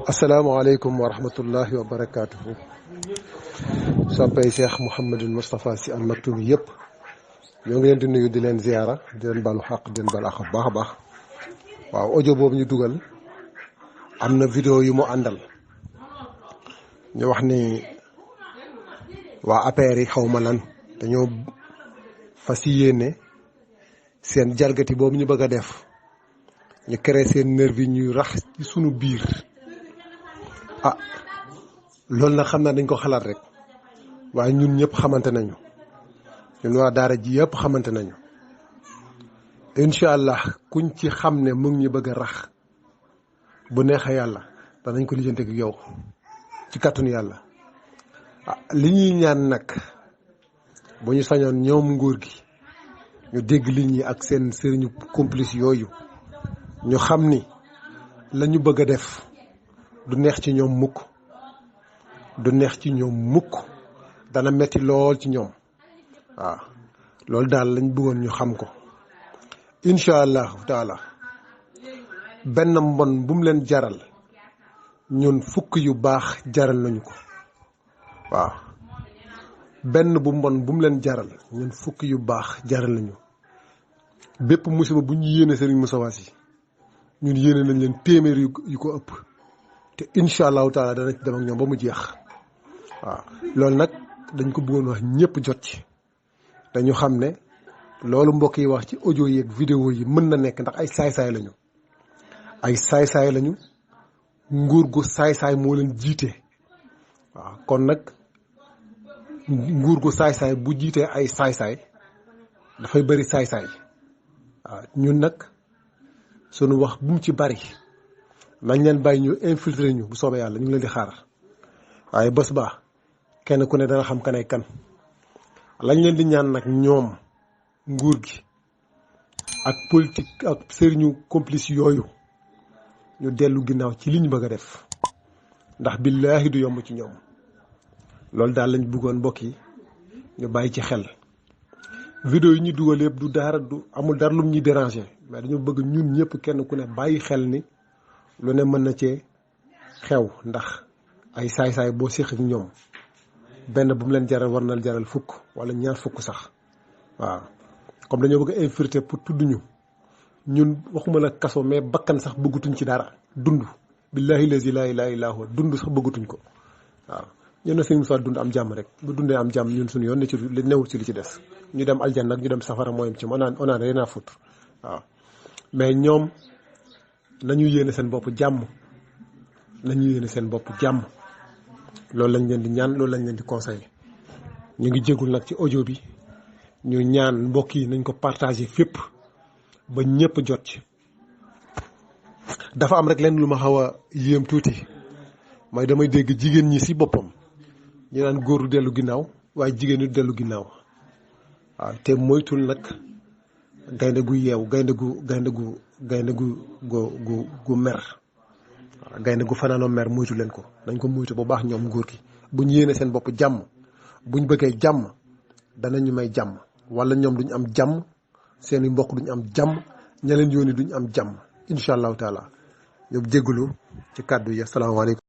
asalaamaaleykum wa rahmatullahi wa barakaatuhu. soppay Cheikh Mouhamadul Moustapha Sy Al Maktoum yëpp ñoo ngi leen di nuyu di leen ziyaara di leen balu xaq di leen balu xaq baax a baax. waaw audio boobu ñu dugal am na vidéo yu mu àndal ñu wax ni waa APR yi xaw ma lan dañoo fas yéene seen jalgati boobu ñu bëgg a def ñu créé seen nervi ñuy rax ci sunu biir. loolu nag xam naa dañ ko xalaat rek waaye ñun ñëpp xamante nañu ñun waa daara ji yëpp xamante nañu incha allah kuñ ci xam ne mu ngi ñu bëgg a rax bu neexee yàlla danañ ko lijjante ak yow ci kàttanu yàlla. li ñuy ñaan nag bu ñu sañoon ñoom nguur gi ñu dégg li ñi ak seen sëriñu complice yooyu ñu xam ni la ñu bëgg a def du neex ci ñoom mukk dana metti lool ci ñoom. waaw loolu daal lañ bëggoon ñu xam ko incha allahu taala. benn mbon bu mu leen jaral ñun fukk yu baax jaral nañu ko. waaw benn bu mbon bu mu leen jaral ñun fukk yu baax jaral nañu. bépp musiba bu ñu yéene Serigne Moustapha Sy ñun yéene nañ leen téeméer yu ko ëpp te incha allahu taala dana ci dem ak ñoom ba mu jeex. waaw loolu nag dañ ko bëggoon wax ñëpp jot ci dañu xam ne loolu mbokk yi wax ci audio yi ak vidéo yi mën na nekk ndax ay saay-saay lañu nguur gu saay-saay moo leen jiite. waaw kon nag nguur gu saay-saay bu jiitee ay saay-saay dafay bëri saay-saay. waaw ñun nag sunu wax bu mu ci bari nañ leen bàyyi ñu infiltrer ñu bu soobee yàlla ñu ngi leen di xaar waaye bés ba kenn ku ne dana xam kanay kan. lañ leen di ñaan nag ñoom nguur gi ak politique ak sëriñu complice yooyu ñu dellu ginnaaw ci li ñu bëgg a def ndax billaahi du yomb ci ñoom. loolu daal lañ bëggoon mbokk yi ñu bàyyi ci xel. vidéo yi ñu dugal yëpp du amul dara lum ñuy déranger mais dañu bëgg ñun ñëpp kenn ku ne bàyyi xel ni lu ne mën na cee xew ndax ay saay-saay boo séq ak ñoom benn bu mu leen jaral war na jaral fukk wala ñaar fukk sax. waaw comme dañoo bëgg a infiltrer pour tudd ñun waxuma la kaso mais bakkan sax bëggatuñ ci dara. dund billaahi lazi laa ilaaha illaa huwa dund sax bëggatuñ ko. waaw ñun na sëñ Moussa dund am jàmm rek bu dundee am jàmm ñun suñu yoon ne ci li newul ci li ci des ñu dem aljanna nag ñu dem safara mooyam ci on a rien à foutre. waaw mais ñoom nañu yéene seen bopp jàmm loolu lañ leen di ñaan loolu lañ leen di conseillé. ñu ngi jégul nag ci audio bi ñu ñaan mbokk yi nañ ko partagé fépp ba ñëpp jot ci. dafa am rek lenn lu ma xaw a yéem tuuti mooy damay dégg jigéen ñi ci boppam ñu naan góor du dellu ginnaaw waaye jigéen du dellu ginnaaw. waaw te moytul nag gaynde gu yeew gaynde gu mer. waaw gaynde gu fanaanoo mer moytu leen ko nañ ko moytu bu baax ñoom nguur gi bu ñu yéene seen bopp jàmm buñ bëggee jàmm danañu may jàmm wala ñoom duñ am jàmm seeni mbokk duñ am jàmm ña leen yónni duñ am jàmm incha allahu taala. ñoom jégalu ci kàddu yi asalaamaaleykum.